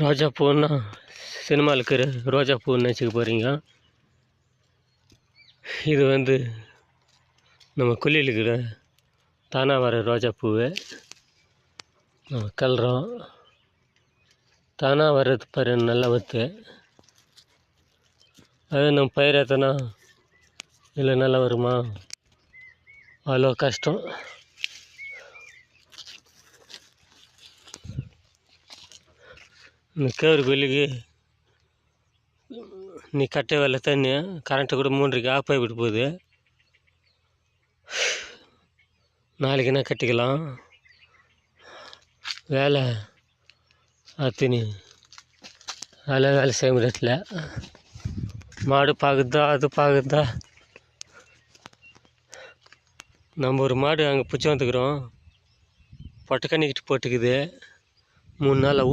ரோஜா பூன்னா சினிமாவில் இருக்கிற ரோஜா பூன்னு நினச்சிக்க போகிறீங்க. இது நம்ம கொல்லையில் இருக்கிற தானாக வர ரோஜா பூவை நம்ம கல்றோம். தானாக வர்றது பாரு நல்லா வருது. அது நம்ம பயிரேற்றினா இதில் நல்லா வருமா? அவ்வளோ கஷ்டம். இந்த கேவுரு கொல்லிக்கு நீ கட்ட வேலை தண்ணி கரண்ட்டு கூட 3:30 ஆஃப் ஆகிவிட்டு போகுது. நாளைக்குன்னா கட்டிக்கலாம். வேலை அத்தினி வேலை செய்ய முடியல. மாடு பார்க்குதா அது பார்க்குதா. நம்ம ஒரு மாடு அங்கே பிடிச்சி வந்துக்கிறோம். பொட்டை கண்ணிக்கிட்டு போட்டுக்குது 3 நாள்.